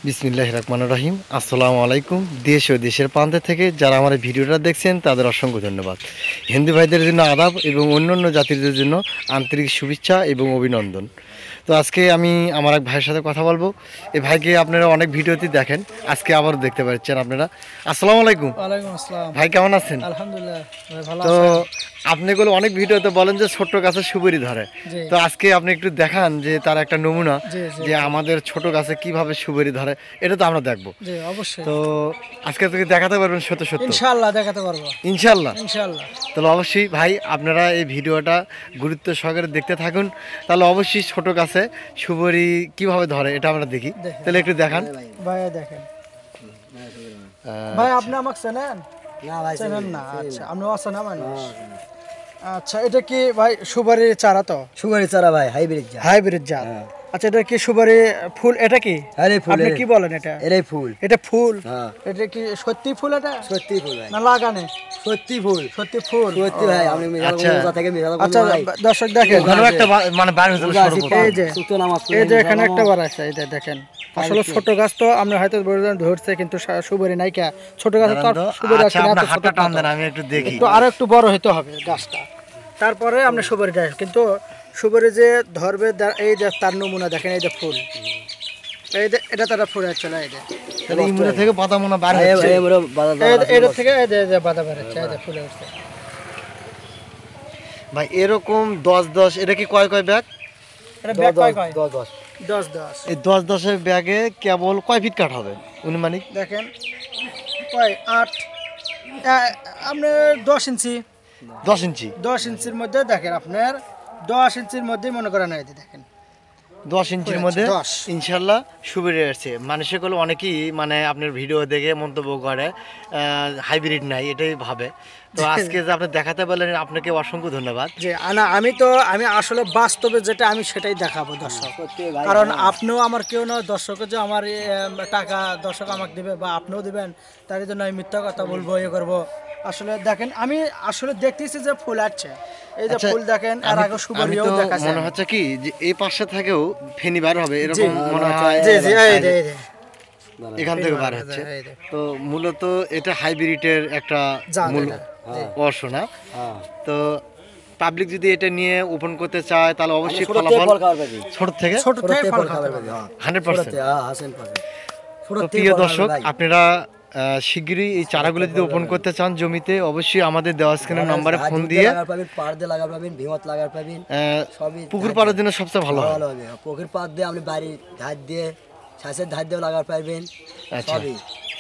বিসমিল্লাহির রহমানির রহিম। আসসালামু আলাইকুম। দেশ ও দেশের প্রান্ত থেকে যারা আমার এই ভিডিওটা দেখছেন তাদের অসংখ্য ধন্যবাদ। হিন্দু ভাইদের জন্য আদাব এবং অন্যান্য জাতিদের জন্য আন্তরিক শুভেচ্ছা এবং অভিনন্দন। তো আজকে আমি আমার এক ভাইয়ের সাথে কথা বলবো। এই ভাইকে আপনারা অনেক ভিডিওতে দেখেন, আজকে আবারও দেখতে পাচ্ছেন আপনারা। আসসালামু আলাইকুম। ওয়ালাইকুম আসসালাম। ভাই কেমন আছেন? আলহামদুলিল্লাহ ভাই, ভালো তো আছেন? আপনি এগুলো অনেক ভিডিওতে বলেন যে ছোট গাছে সুপারি ধরে, জি তো আজকে আপনি একটু দেখান যে তার একটা নমুনা জি জি যে আমাদের ছোট গাছে কিভাবে সুপারি ধরে, এটা তো আমরা দেখবো। জি অবশ্যই, তো আজকে থেকে দেখাতে পারবেন সত্য সত্য? ইনশাআল্লাহ দেখাতে পারবো, ইনশাল্লাহ। ইনশাআল্লাহ। তাহলে অবশ্যই ভাই আপনারা এই ভিডিওটা গুরুত্ব সহকারে দেখতে থাকুন, তাহলে অবশ্যই ছোট গাছে সুপারি কিভাবে ধরে এটা আমরা দেখি। দেখেন। তাহলে একটু দেখান ভাই দেখেন, ভাই আপনি আমাকে চেনেন? না ভাই চেনেন না? আচ্ছা, আপনি অচেনা মানুষ। আচ্ছা, এটা কি ভাই সুপারির চারা? তো সুপারি চারা ভাই, হাইব্রিড যা। হাইব্রিড জাত। আচ্ছা, এটা কি সুপারি ফুল? এটা কি আরে ফুল, আপনি কি বলেন এটা? এরাই ফুল। এটা ফুল? হ্যাঁ, এটা কি সত্যি ফুল? এটা সত্যি ফুল ভাই, না লাগানে? সত্যি ফুল, সত্যি ফুল, সত্যি ভাই। আমি আচ্ছা। মিরাজ থেকে মিরাজ আচ্ছা দর্শক দেখেন, ওখানেও একটা মানে বাইরে হয়েছিল সর্বপ্রথম। এই যে সুতো নামাজ এই যে এখানে একটা বার আছে, এই যে দেখেন। আসলে ছোট গাছ তো আমরা হয়তো ধরছে, কিন্তু সুপারি নাইকা। ছোট গাছ তো আর সুপারি আচ্ছা, আছে না, আপনার এত ছোট হাতটা টান না দেন, তো। আমি একটু দেখি। একটু আরো একটু বড় হতে হবে গাছটা, তারপরে আমরা সুপারি দেয়। কিন্তু সুপারি যে ধরবে এই যে তার নমুনা দেখেন, এই যে ফুল, এই যে এটা তারা ফুল হচ্ছে না, এই যে তাহলে এই মূলে থেকে পাতা মোনা বার ভাই, হচ্ছে। ভাই আমরা বাজার এটা থেকে এই যে বাধা বেরোচ্ছে, এই যে ফুলে উঠছে। ভাই এরকম 10 এটা কি কয় কয় ব্যাগ? এটা ব্যাগ কয় কয়? 10 10 এই 10 ব্যাগে কেবল কয় ফিট কাঠ হবে অনুমানিক? দেখেন কয় 8, আপনার 10 ইঞ্চি। 10 ইঞ্চি। 10 ইঞ্চির মধ্যে দেখেন, আপনার 10 ইঞ্চির মধ্যে মনে করেন, এই যে দেখেন 10 ইঞ্চির মধ্যে 10 ইনশাল্লাহ সুবিধা আছে। মানুষে গুলো অনেকেই মানে আপনার ভিডিও দেখে মন্তব্য করে হাইব্রিড নাই, এটাই ভাবে। তো আজকে যে আপনি দেখাতে পারলেন, আপনাকে অসংখ্য ধন্যবাদ। যে আমি আসলে বাস্তবে যেটা আমি সেটাই দেখাবো দর্শক। সত্যি ভাই, কারণ আপনিও আমার কেউ না, দর্শক যে আমার টাকা দর্শক আমাকে দিবে বা আপনিও দিবেন, তার জন্য আমি মিথ্যা কথা বলবো, ইয়ে করবো। আসলে দেখেন, আমি আসলে দেখতেছি যে ফুল আসছে, এই যে আচ্ছা, ফুল দেখেন, এর আগে আমি সুপারিও তো দেখাচ্ছে। মনে হচ্ছে কি যে এই পাশে থেকেও ফেনি বার হবে এরকম মনে হয়। জি জি, এই যে এই যে এখান থেকে বার হচ্ছে। এই যে তো মূলত এটা হাইব্রিডের একটা জাত মূল এটা। অংশ না। হ্যাঁ, তো পাবলিক যদি এটা নিয়ে ওপেন করতে চায় তাহলে অবশ্যই ছোট থেকে ফলাফল ফল খাওয়ার পাবি, ছোট থেকে ছোট ছোট থেকে থেকে ফল ফল খাবে। খাওয়ার পাবি। হ্যাঁ, 100%। হ্যাঁ, 100%। ছোট তো থেকে প্রিয় ফল দর্শক, খাওয়ার ভাই। আপনারা শিগগিরই এই চারাগুলো যদি ওপেন করতে চান জমিতে, অবশ্যই আমাদের দেওয়া স্ক্রিনের নম্বরে ফোন দিয়ে লাগার পাবেন, পাড় দিয়ে লাগার পাবেন, ভিমত লাগার পাবেন, সবই পুকুর পাড়ার জন্য সবচেয়ে ভালো হয়। ভালো হবে। পুকুর পাড় দিয়ে আপনি বাড়ির ধার দিয়ে, ছাঁচের ধার দিয়ে লাগার পারবেন, আচ্ছা, সবই।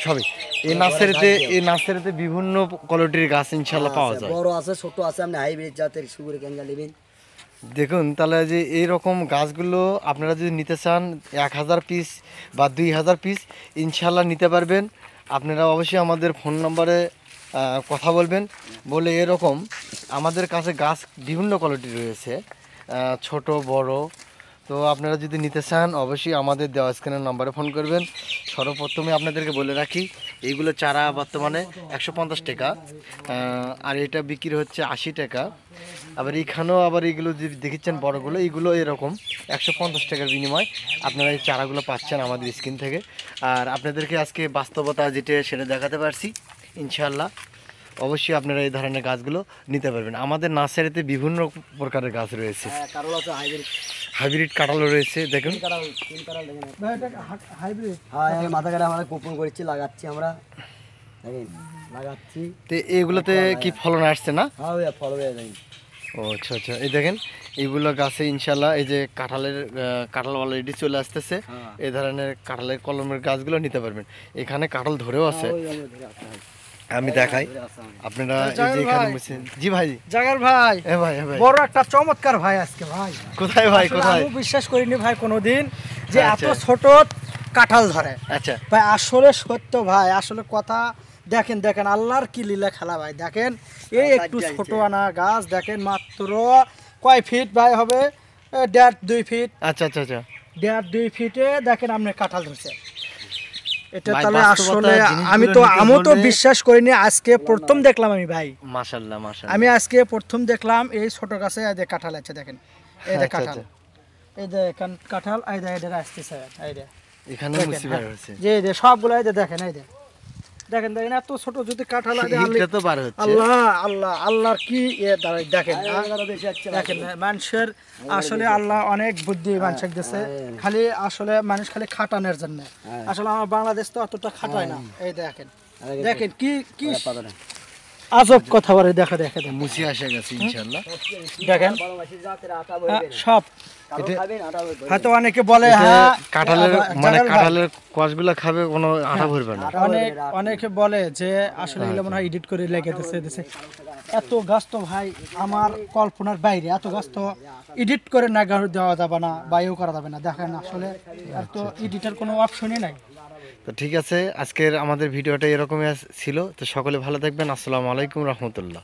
সবই এই ঘরে নার্সারিতে গাছ এই নার্সারিতে বিভিন্ন কোয়ালিটির গাছ ইনশাল্লাহ পাওয়া আছে, যায়। বড় আছে, ছোট আছে, আপনি হাইব্রিড জাতের সুগুরি কেঙ্গা নেবেন। দেখুন তাহলে যে এই রকম গাছগুলো আপনারা যদি নিতে চান 1000 পিস বা 2000 পিস ইনশাল্লাহ নিতে পারবেন। আপনারা অবশ্যই আমাদের ফোন নম্বরে কথা বলবেন, বলে এরকম আমাদের কাছে গাছ বিভিন্ন কোয়ালিটি রয়েছে, ছোট বড়। তো আপনারা যদি নিতে চান অবশ্যই আমাদের দেওয়া স্ক্রিনের নম্বরে ফোন করবেন। সর্বপ্রথমে আপনাদেরকে বলে রাখি, এইগুলো চারা বর্তমানে 150 টাকা, আর এটা বিক্রি হচ্ছে 80 টাকা। আবার এখানেও আবার এইগুলো যে দেখেছেন বড়গুলো, এইগুলো এরকম 150 টাকার বিনিময় আপনারা এই চারাগুলো পাচ্ছেন আমাদের স্ক্রিন থেকে। আর আপনাদেরকে আজকে বাস্তবতা যেটা সেটা দেখাতে পারছি। ইনশাল্লাহ অবশ্যই আপনারা এই ধরনের গাছগুলো নিতে পারবেন। আমাদের নার্সারিতে বিভিন্ন প্রকারের গাছ রয়েছে, কারো আছে হাইব্রিড, হাইব্রিড কাঁঠালও রয়েছে। দেখুন তিন কাঁঠাল দেখেন। ভাই এটা হাইব্রিড? হ্যাঁ, আমি মাথা কাটা আমরা কোপন করেছি, লাগাচ্ছি আমরা, দেখেন লাগাচ্ছি। তো এইগুলোতে কি ফলন আসছে না? হ্যাঁ ভাইয়া, ফল হয়ে যায়। ও আচ্ছা আচ্ছা, এই দেখেন এইগুলো গাছে ইনশাল্লাহ এই যে কাঁঠাল অলরেডি চলে আসতেছে। হ্যাঁ। এই ধরনের কাঁঠালের কলমের গাছগুলো নিতে পারবেন। এখানে কাঁঠাল ধরেও আছে, আমি দেখাই আপনারা এই যে এখানে বসেন। জি ভাই, জাগার ভাই, এ ভাই, এ ভাই, বড় একটা চমৎকার ভাই আজকে ভাই। কোথায় ভাই, আসলে কোথায়? আমি বিশ্বাস করিনি ভাই কোনোদিন যে এত আচ্ছা। ছোট কাঁঠাল ধরে। আচ্ছা, ভাই আসলে সত্য ভাই, আসলে কথা দেখেন, দেখেন আল্লাহর কি লীলা খেলা ভাই। দেখেন এই একটু ছোট আনা গাছ, দেখেন মাত্র কয় ফিট ভাই হবে? 1.5-2 ফিট। আচ্ছা, আচ্ছা, আচ্ছা। 1.5-2 ফিটে দেখেন আপনি কাঁঠাল ধরছে। এটা ভাই, তাহলে বাস্তবতা আসলে জিনিসগুলো আমি নিতে তো হলে- বিশ্বাস করিনি, আজকে প্রথম দেখলাম আমি ভাই। মাশাআল্লাহ, মাশাআল্লাহ। আমি আজকে প্রথম দেখলাম এই ছোট গাছে এই যে কাঁঠাল আছে, দেখেন এই যে আচ্ছা, কাঁঠাল, আচ্ছা। এই যে কাঁঠাল, এই যে এটা আসতেছে, এই যে এখানে দেখেন, মুসি বার হচ্ছে যে এই যে সবগুলো এই যে দেখেন এই যে দেখেন দেখেন এত ছোট যদি কাঁঠাল আছে হিটটা তো বার হচ্ছে আল্লাহ আল্লাহ আল্লাহর কি দাঁড়াই দেখেন বেশি হচ্ছে দেখেন মানুষের আসলে আল্লাহ অনেক বুদ্ধি মানুষের দিছে খালি আসলে মানুষ খালি খাটানোর জন্য আসলে আমার বাংলাদেশ তো অতটা খাটায় না এই দেখেন দেখেন কি কি আজব কথা বলে দেখা দেখা দেখেন মুসি আসে গেছে ইনশাআল্লাহ দেখেন জাতের আটা সব কারো খাবেন আটা বলবে হয়তো অনেকে বলে এটা হ্যাঁ কাঁঠালের মানে জালাল ভাই, কাঁঠালের কষগুলো খাবে কোনো আঠা ভরবে না অনেকে বলে যে আসলে এগুলো মনে হয় এডিট করে লেগে দিছে এত গাছ তো ভাই আমার কল্পনার বাইরে এত গাছ তো এডিট করে না দেওয়া যাবে না বা এও করা যাবে না দেখেন আসলে আর তো এডিটের কোনো অপশনই নাই তো ঠিক আছে, আজকের আমাদের ভিডিওটা এরকমই ছিল। তো সকলে ভালো থাকবেন। আসসালামু আলাইকুম রহমতুল্লাহ।